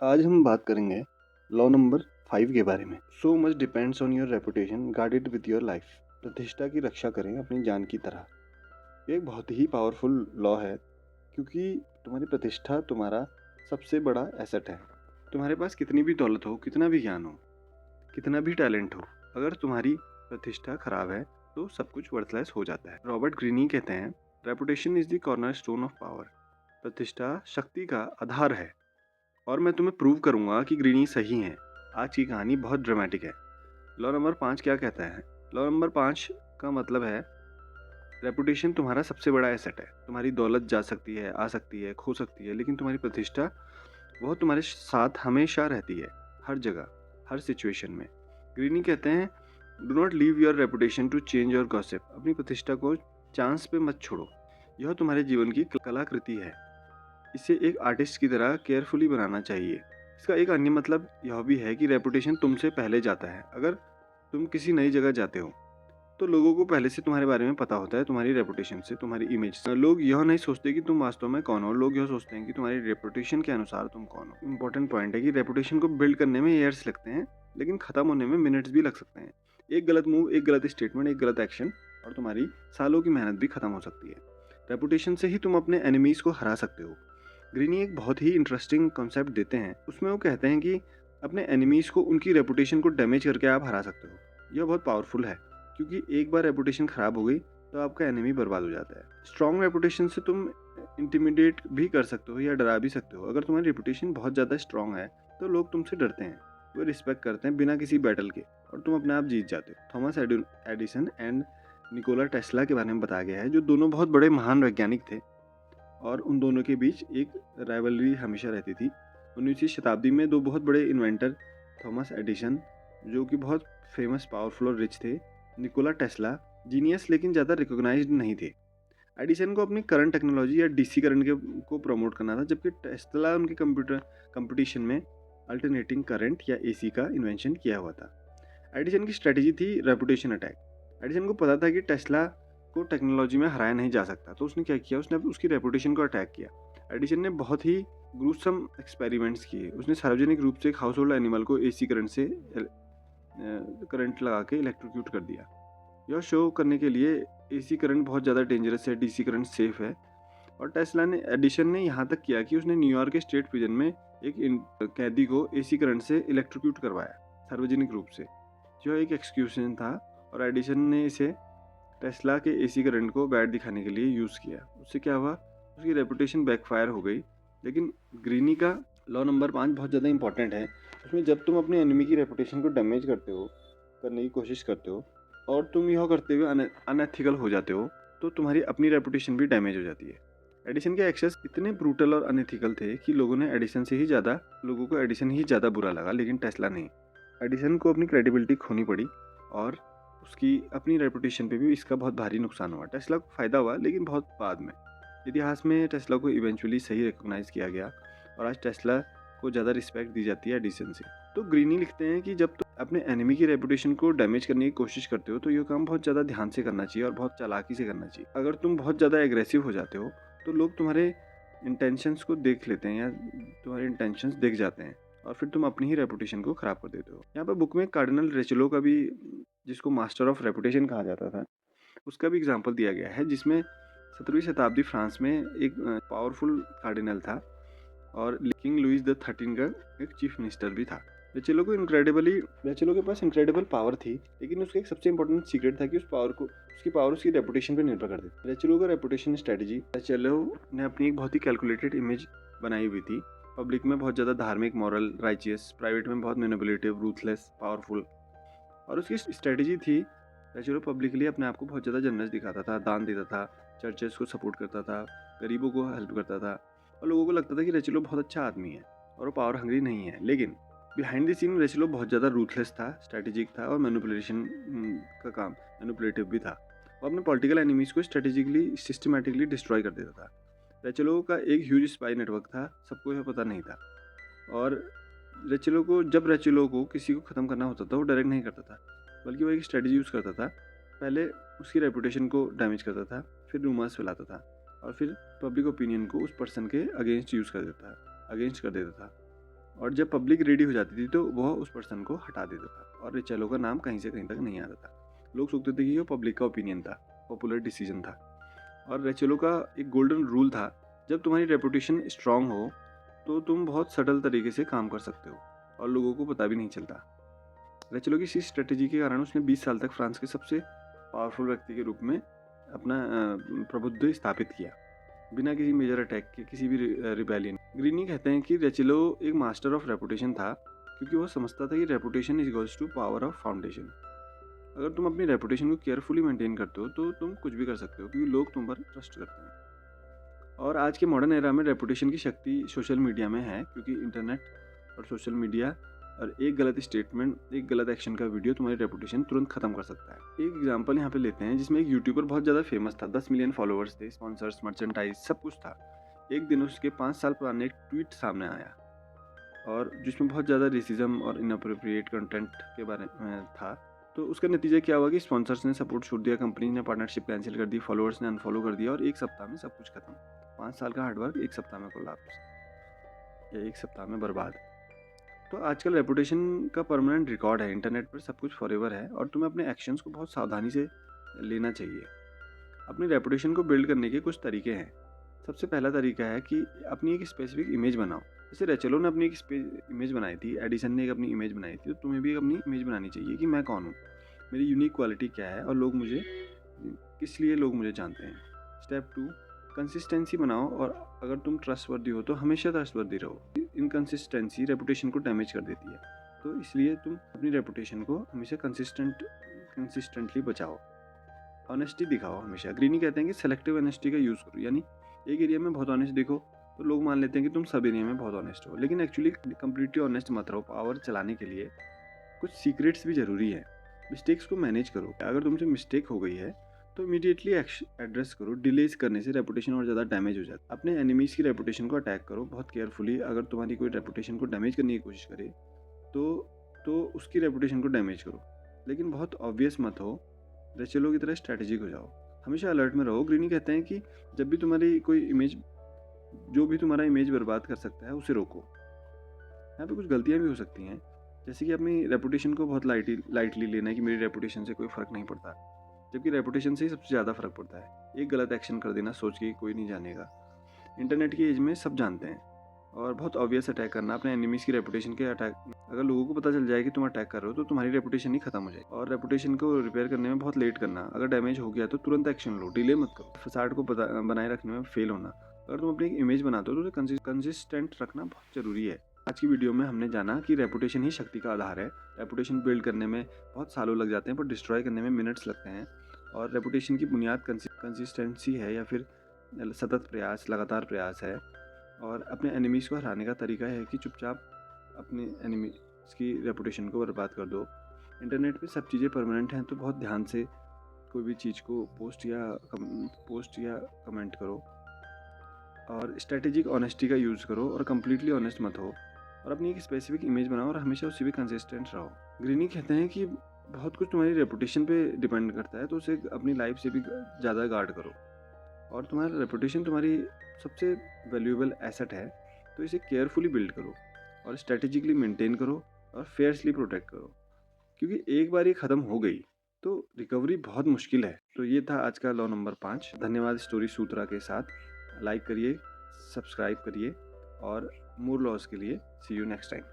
आज हम बात करेंगे लॉ नंबर 5 के बारे में। So much depends on your reputation, guard it with your life. प्रतिष्ठा की रक्षा करें अपनी जान की तरह। ये एक बहुत ही पावरफुल लॉ है, क्योंकि तुम्हारी प्रतिष्ठा तुम्हारा सबसे बड़ा एसेट है। तुम्हारे पास कितनी भी दौलत हो, कितना भी ज्ञान हो, कितना भी टैलेंट हो, अगर तुम्हारी प्रतिष्ठा खराब है तो सब कुछ वर्थलेस हो जाता है। रॉबर्ट ग्रीनी कहते हैं, reputation is the corner stone of power. प्रतिष्ठा शक्ति का आधार है। और मैं तुम्हें प्रूव करूंगा कि ग्रीनी सही है। आज की कहानी बहुत ड्रामेटिक है। लॉ नंबर 5 क्या कहता है? लॉ नंबर 5 का मतलब है, रेपुटेशन तुम्हारा सबसे बड़ा एसेट है। तुम्हारी दौलत जा सकती है, आ सकती है, खो सकती है, लेकिन तुम्हारी प्रतिष्ठा वो तुम्हारे साथ हमेशा रहती है, हर जगह, हर सिचुएशन में। ग्रीनी कहते हैं, do not leave your reputation to change your gossip. अपनी प्रतिष्ठा को चांस पे मत छोड़ो। यह तुम्हारे जीवन की कलाकृति है। इसे एक आर्टिस्ट की तरह केयरफुली बनाना चाहिए। इसका एक अन्य मतलब यह भी है कि रेपुटेशन तुमसे पहले जाता है। अगर तुम किसी नई जगह जाते हो तो लोगों को पहले से तुम्हारे बारे में पता होता है, तुम्हारी रेपुटेशन से, तुम्हारी इमेज से। लोग यह नहीं सोचते कि तुम वास्तव में कौन हो, लोग यह सोचते हैं कि तुम्हारी रेपुटेशन के अनुसार तुम कौन हो। इंपॉर्टेंट पॉइंट है कि रेपुटेशन को बिल्ड करने में ईयर्स लगते हैं, लेकिन खत्म होने में मिनट्स भी लग सकते हैं। एक गलत मूव, एक गलत स्टेटमेंट, एक गलत एक्शन और तुम्हारी सालों की मेहनत भी खत्म हो सकती है। रेपुटेशन से ही तुम अपने एनिमीज को हरा सकते हो। ग्रीनी एक बहुत ही इंटरेस्टिंग कॉन्सेप्ट देते हैं। उसमें वो कहते हैं कि अपने एनिमीज को, उनकी रेपुटेशन को डैमेज करके आप हरा सकते हो। यह बहुत पावरफुल है, क्योंकि एक बार रेपुटेशन खराब हो गई तो आपका एनिमी बर्बाद हो जाता है। स्ट्रॉन्ग रेपुटेशन से तुम इंटिमिडेट भी कर सकते हो या डरा भी सकते हो। अगर तुम्हारी रेपुटेशन बहुत ज़्यादा स्ट्रॉन्ग है तो लोग तुमसे डरते हैं, वो रिस्पेक्ट करते हैं बिना किसी बैटल के, और तुम अपने आप जीत जाते हो। Thomas Edison and Nikola Tesla के बारे में बताया गया है, जो दोनों बहुत बड़े महान वैज्ञानिक थे, और उन दोनों के बीच एक राइवलरी हमेशा रहती थी। 19वीं शताब्दी में दो बहुत बड़े इन्वेंटर, थॉमस एडिसन जो कि बहुत फेमस, पावरफुल और रिच थे, निकोला टेस्ला जीनियस लेकिन ज़्यादा रिकॉग्नाइज्ड नहीं थे। एडिसन को अपनी करंट टेक्नोलॉजी या डीसी करंट को प्रमोट करना था, जबकि टेस्ला उनके कंपटीशन में अल्टरनेटिंग करंट या एसी का इन्वेंशन किया हुआ था। एडिसन की स्ट्रेटेजी थी रेपुटेशन अटैक। एडिसन को पता था कि टेस्ला को टेक्नोलॉजी में हराया नहीं जा सकता, तो उसने क्या किया, उसने उसकी रेपुटेशन को अटैक किया। एडिसन ने बहुत ही ग्रूसम एक्सपेरिमेंट्स किए। उसने सार्वजनिक रूप से एक हाउस होल्ड एनिमल को एसी करंट से करंट लगा के इलेक्ट्रोक्यूट कर दिया। यह शो करने के लिए एसी करंट बहुत ज़्यादा डेंजरस है, डीसी करंट सेफ है। और एडिसन ने यहाँ तक किया कि उसने न्यूयॉर्क के स्टेट प्रिजन में एक कैदी को एसी करंट से इलेक्ट्रोक्यूट करवाया सार्वजनिक रूप से। जो एक एक्सक्यूशन था, और एडिसन ने इसे टेस्ला के एसी करंट को बैड दिखाने के लिए यूज़ किया। उससे क्या हुआ, उसकी रेपुटेशन बैकफायर हो गई। लेकिन ग्रीनी का लॉ नंबर 5 बहुत ज़्यादा इंपॉर्टेंट है। उसमें जब तुम अपने एनिमी की रेपुटेशन को डैमेज करने की कोशिश करते हो, और तुम यह करते हुए अनएथिकल हो जाते हो, तो तुम्हारी अपनी रेपुटेशन भी डैमेज हो जाती है। एडिसन के एक्शंस इतने ब्रूटल और अनएथिकल थे कि लोगों को एडिसन ही ज़्यादा बुरा लगा, लेकिन टेस्ला नहीं। एडिसन को अपनी क्रेडिबिलिटी खोनी पड़ी, और उसकी अपनी रेपुटेशन पे भी इसका बहुत भारी नुकसान हुआ। टेस्ला को फ़ायदा हुआ, लेकिन बहुत बाद में। इतिहास में टेस्ला को इवेंचुअली सही रिकॉग्नाइज किया गया, और आज टेस्ला को ज़्यादा रिस्पेक्ट दी जाती है एडिसन से। तो ग्रीनी लिखते हैं कि जब तुम अपने एनिमी की रेपुटेशन को डैमेज करने की कोशिश करते हो, तो ये काम बहुत ज़्यादा ध्यान से करना चाहिए और बहुत चालाकी से करना चाहिए। अगर तुम बहुत ज़्यादा एग्रेसिव हो जाते हो तो लोग तुम्हारे इंटेंशंस को देख लेते हैं, या तुम्हारे इंटेंशंस देख जाते हैं, और फिर तुम अपनी ही रेपुटेशन को ख़राब कर देते हो। यहाँ पर बुक में कार्डिनल रेचेलो का भी, जिसको मास्टर ऑफ रेपुटेशन कहा जाता था, उसका भी एग्जाम्पल दिया गया है, जिसमें 17वीं शताब्दी फ्रांस में एक पावरफुल कार्डिनल था, और किंग लुइस द 13 का एक चीफ मिनिस्टर भी था। रेचेलो के पास इनक्रेडिबल पावर थी, लेकिन उसका एक सबसे इंपॉर्टेंट सीक्रेट था कि उसकी पावर उसकी रेपुटेशन पर निर्भर करती थी। रेचेलो का रेपुटेशन स्ट्रेटजी, रेचेलो ने अपनी एक बहुत ही कैलकुलेटेड इमेज बनाई हुई थी। पब्लिक में बहुत ज़्यादा धार्मिक, मॉरल, राइचियस, प्राइवेट में बहुत मैनिपुलेटिव, रूथलेस, पावरफुल। और उसकी स्ट्रेटजी थी, रेचेलो पब्लिकली अपने आप को बहुत ज़्यादा जनरस दिखाता था, दान देता था, चर्चेस को सपोर्ट करता था, गरीबों को हेल्प करता था, और लोगों को लगता था कि रेचेलो बहुत अच्छा आदमी है और वो पावर हंग्री नहीं है। लेकिन बिहाइंड द सीन रेचेलो बहुत ज़्यादा रूथलेस था, स्ट्रेटेजिक था, और मैनिपुलेटिव भी था। वो अपने पॉलिटिकल एनिमीज को स्ट्रेटेजिकली, सिस्टमेटिकली डिस्ट्रॉय कर देता था। रेचेलो का एक ह्यूज स्पाई नेटवर्क था, सबको यह पता नहीं था। और जब रेचेलो को किसी को ख़त्म करना होता था, वो डायरेक्ट नहीं करता था, बल्कि वो एक स्ट्रेटजी यूज़ करता था। पहले उसकी रेपुटेशन को डैमेज करता था, फिर रूमर्स फैलाता था, और फिर पब्लिक ओपिनियन को उस पर्सन के अगेंस्ट कर देता था। और जब पब्लिक रेडी हो जाती थी तो वह उस पर्सन को हटा देता था और रेचेलो का नाम कहीं से कहीं तक नहीं आता था। लोग सोचते थे कि ये पब्लिक का ओपिनियन था, पॉपुलर डिसीजन था। और रेचेलो का एक गोल्डन रूल था, जब तुम्हारी रेपुटेशन स्ट्रांग हो तो तुम बहुत सटल तरीके से काम कर सकते हो और लोगों को पता भी नहीं चलता। रेचेलो की इसी स्ट्रेटेजी के कारण उसने 20 साल तक फ्रांस के सबसे पावरफुल व्यक्ति के रूप में अपना प्रभुत्व स्थापित किया, बिना किसी मेजर अटैक के, किसी भी रिबेलियन। ग्रीनी कहते हैं कि रेचेलो एक मास्टर ऑफ रेपुटेशन था, क्योंकि वो समझता था कि reputation is equals to power of foundation. अगर तुम अपनी रेपुटेशन को केयरफुली मेंटेन करते हो तो तुम कुछ भी कर सकते हो, क्योंकि लोग तुम पर ट्रस्ट करते हैं। और आज के मॉडर्न एरा में रेपुटेशन की शक्ति सोशल मीडिया में है, क्योंकि इंटरनेट और सोशल मीडिया और एक गलत स्टेटमेंट, एक गलत एक्शन का वीडियो तुम्हारी रेपुटेशन तुरंत खत्म कर सकता है। एक एग्जांपल यहाँ पे लेते हैं, जिसमें एक यूट्यूबर बहुत ज़्यादा फेमस था, 10 मिलियन फॉलोअर्स थे, स्पॉन्सर्स, मर्चेंटाइज, सब कुछ था। एक दिन उसके 5 साल पुराने एक ट्वीट सामने आया और जिसमें बहुत ज़्यादा रेसिज्म और इनअप्रोप्रिएट कंटेंट के बारे में था। तो उसका नतीजा क्या हुआ कि स्पॉन्सर्स ने सपोर्ट छोड़ दिया, कंपनी ने पार्टनरशिप कैंसिल कर दी, फॉलोअर्स ने अनफॉलो कर दिया और एक सप्ताह में सब कुछ खत्म। 5 साल का हार्डवर्क एक सप्ताह में कोलैप्स, या एक सप्ताह में बर्बाद। तो आजकल रेपुटेशन का परमानेंट रिकॉर्ड है, इंटरनेट पर सब कुछ फॉरएवर है और तुम्हें अपने एक्शंस को बहुत सावधानी से लेना चाहिए। अपनी रेपुटेशन को बिल्ड करने के कुछ तरीके हैं। सबसे पहला तरीका है कि अपनी एक स्पेसिफिक इमेज बनाओ। जैसे रेचेलो ने अपनी एक इमेज बनाई थी, एडिसन ने एक अपनी इमेज बनाई थी, तो तुम्हें भी अपनी इमेज बनानी चाहिए कि मैं कौन हूँ, मेरी यूनिक क्वालिटी क्या है और लोग मुझे किस लिए लोग मुझे जानते हैं। स्टेप 2, कंसिस्टेंसी बनाओ, और अगर तुम ट्रस्टवर्दी हो तो हमेशा ट्रस्टवर्दी रहो। इनकंसिस्टेंसी रेपुटेशन को डैमेज कर देती है, तो इसलिए तुम अपनी रेपुटेशन को हमेशा कंसिस्टेंटली बचाओ। ऑनेस्टी दिखाओ हमेशा। ग्रीनी कहते हैं कि सेलेक्टिव ऑनेस्टी का यूज़ करो, यानी एक एरिया में बहुत ऑनेस्ट दिखो तो लोग मान लेते हैं कि तुम सब एरिया में बहुत ऑनेस्ट हो, लेकिन एक्चुअली कंप्लीटली ऑनेस्ट मत रहो। पावर चलाने के लिए कुछ सीक्रेट्स भी ज़रूरी है। मिस्टेक्स को मैनेज करो। अगर तुमसे मिस्टेक हो गई है तो इमीडिएटली एड्रेस करो। डिलेज करने से रेपुटेशन और ज़्यादा डैमेज हो जाता है। अपने एनिमीज़ की रेपुटेशन को अटैक करो बहुत केयरफुली। अगर तुम्हारी कोई रेपुटेशन को डैमेज करने की कोशिश करे तो उसकी रेपुटेशन को डैमेज करो, लेकिन बहुत ऑब्वियस मत हो। रेचेलो की तरह स्ट्रैटेजिक हो जाओ, हमेशा अलर्ट में रहो। ग्रीनी कहते हैं कि जब भी तुम्हारी कोई इमेज, जो भी तुम्हारा इमेज बर्बाद कर सकता है, उसे रोको। यहाँ पे कुछ गलतियाँ भी हो सकती हैं, जैसे कि अपनी रेपुटेशन को बहुत लाइटली लेना है कि मेरी रेपुटेशन से कोई फ़र्क नहीं पड़ता, जबकि रेपुटेशन से ही सबसे ज़्यादा फ़र्क पड़ता है। एक गलत एक्शन कर देना सोच के कोई नहीं जानेगा। इंटरनेट की एज में सब जानते हैं, और बहुत ऑब्वियस अटैक करना अपने एनिमीज़ की रेपुटेशन के अटैक। अगर लोगों को पता चल जाए कि तुम अटैक कर रहे हो तो तुम्हारी रेपुटेशन ही खत्म हो जाएगी। और रेपुटेशन को रिपेयर करने में बहुत लेट करना। अगर डैमेज हो गया तो तुरंत एक्शन लो, डिले मत करो। फसाड को बनाए रखने में फेल होना। अगर तुम अपनी एक इमेज बनाते हो तो उसे कंसिस्टेंट रखना बहुत ज़रूरी है। आज की वीडियो में हमने जाना कि रेपुटेशन ही शक्ति का आधार है। रेपुटेशन बिल्ड करने में बहुत सालों लग जाते हैं, पर डिस्ट्रॉय करने में मिनट्स लगते हैं। और रेपुटेशन की बुनियाद कंसिस्टेंसी है, या फिर सतत प्रयास, लगातार प्रयास है। और अपने एनिमीज़ को हराने का तरीका है कि चुपचाप अपने एनिमीज़ की रेपुटेशन को बर्बाद कर दो। इंटरनेट पे सब चीज़ें परमानेंट हैं, तो बहुत ध्यान से कोई भी चीज़ को पोस्ट या कमेंट करो। और स्ट्रेटेजिक ऑनेस्टी का यूज़ करो और कम्प्लीटली ऑनेस्ट मत हो। और अपनी एक स्पेसिफिक इमेज बनाओ और हमेशा उसी पे कंसिस्टेंट रहो। ग्रीनी कहते हैं कि बहुत कुछ तुम्हारी रेपुटेशन पे डिपेंड करता है, तो उसे अपनी लाइफ से भी ज़्यादा गार्ड करो। और तुम्हारा रेपुटेशन तुम्हारी सबसे वैल्यूएबल एसेट है, तो इसे केयरफुली बिल्ड करो और स्ट्रेटेजिकली मेंटेन करो और फेयरसली प्रोटेक्ट करो, क्योंकि एक बार ये ख़त्म हो गई तो रिकवरी बहुत मुश्किल है। तो ये था आज का लॉ नंबर 5। धन्यवाद स्टोरी सूत्रा के साथ। लाइक करिए, सब्सक्राइब करिए, और मोर लॉस के लिए सी यू नेक्स्ट टाइम।